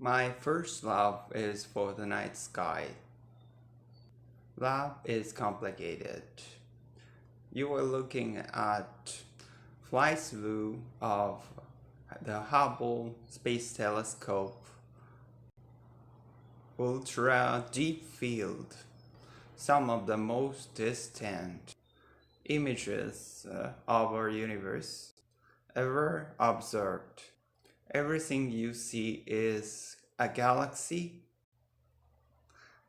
My first love is for the night sky. Love is complicated. You are looking at flight slew of the Hubble Space Telescope, ultra deep field, some of the most distant images of our universe ever observed. Everything you see is a galaxy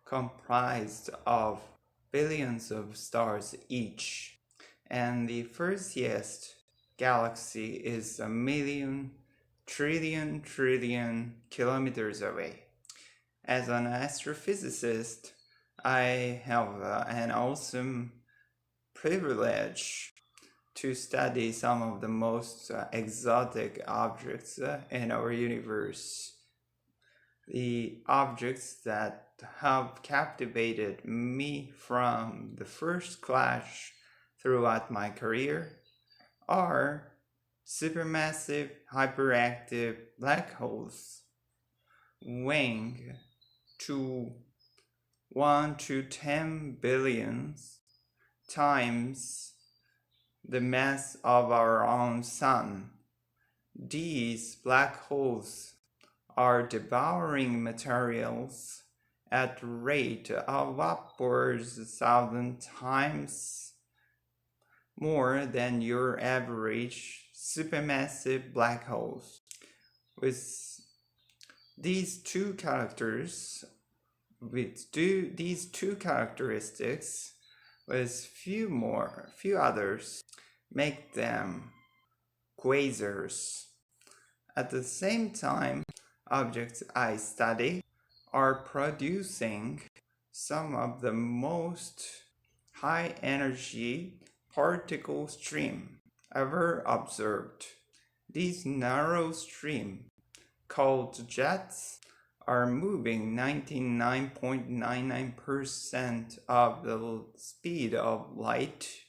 comprised of billions of stars each, and the furthest galaxy is a million trillion kilometers away. As an astrophysicist, I have an awesome privilege to study some of the most exotic objects in our universe. The objects that have captivated me from the first clash throughout my career are supermassive hyperactive black holes weighing to 1 to 10 billions times the mass of our own sun. These black holes are devouring materials at the rate of upwards 1,000 times more than your average supermassive black holes. With these two characteristics, with few others, make them quasars. At the same time, objects I study are producing some of the most high-energy particle stream ever observed. These narrow stream, called jets, are moving 99.99% of the speed of light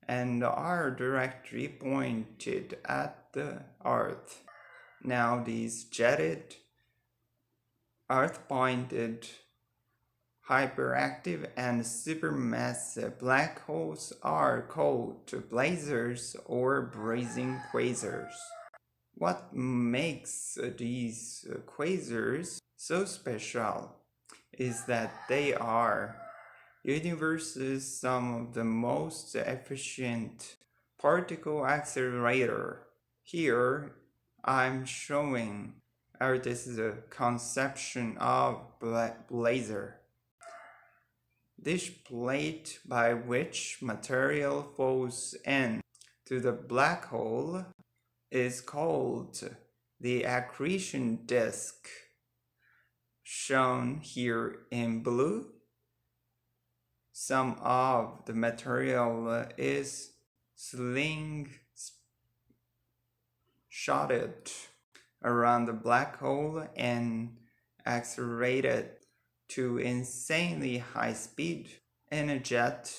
and are directly pointed at the Earth. Now these jetted, Earth-pointed, hyperactive and supermassive black holes are called blazars or blazing quasars. What makes these quasars so special is that they are universe's some of the most efficient particle accelerator. Here I'm showing this is a conception of blazar. This plate by which material falls in to the black hole is called the accretion disk, shown here in blue. Some of the material is slingshotted around the black hole and accelerated to insanely high speed in a jet,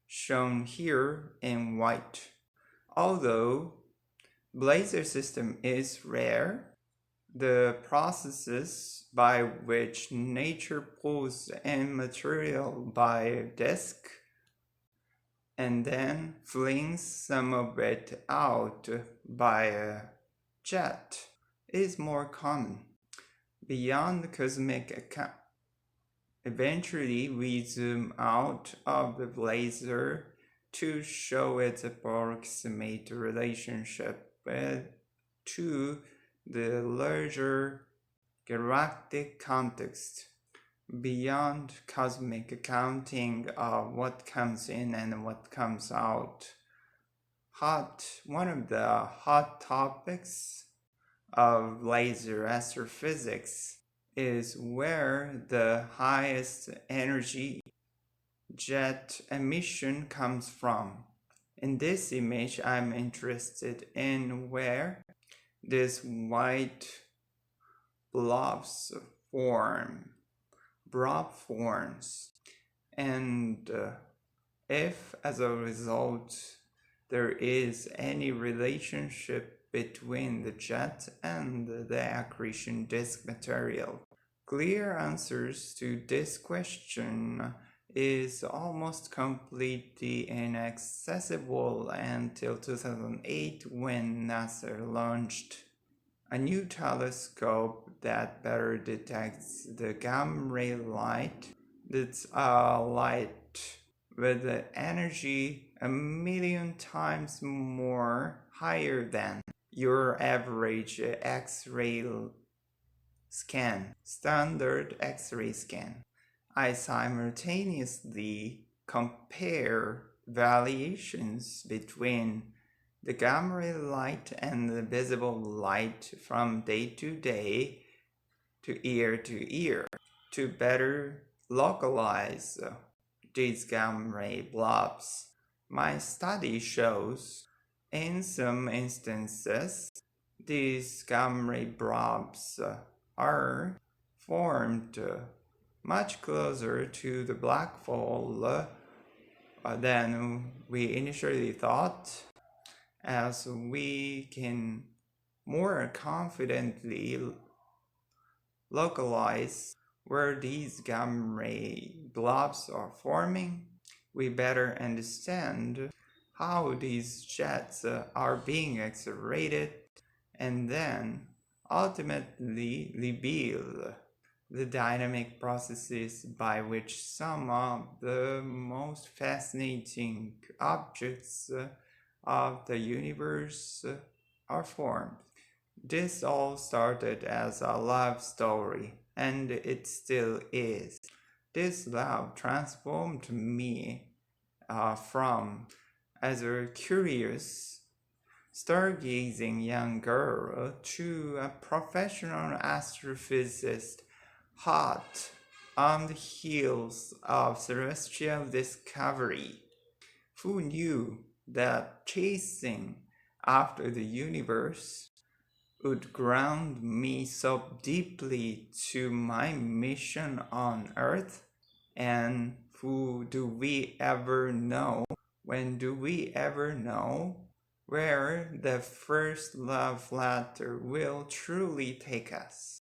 shown here in white. Although blazar system is rare, the processes by which nature pulls in material by a disk and then flings some of it out by a jet is more common. Beyond the cosmic account, eventually we zoom out of the blazar to show its approximate relationship to the larger galactic context. Beyond cosmic accounting of what comes in and what comes out, one of the hot topics of laser astrophysics is where the highest energy jet emission comes from. In this image, I'm interested in where these white blobs forms, and if as a result there is any relationship between the jet and the accretion disk material? Clear answers to this question is almost completely inaccessible until 2008 when NASA launched a new telescope that better detects the gamma ray light. That's a light with the energy 1,000,000 times more higher than your average X-ray scan, standard X-ray scan. I simultaneously compare variations between the gamma ray light and the visible light from day to day to year to better localize these gamma ray blobs. My study shows in some instances these gamma ray blobs are formed much closer to the black hole than we initially thought, as we can more confidently localize where these gamma ray blobs are forming. We better understand how these jets are being accelerated and then ultimately reveal the dynamic processes by which some of the most fascinating objects of the universe are formed. This all started as a love story, and it still is. This love transformed me from as a curious, stargazing young girl to a professional astrophysicist hot on the heels of celestial discovery. Who knew that chasing after the universe would ground me so deeply to my mission on Earth? And who do we ever know? When do we ever know where the first love letter will truly take us?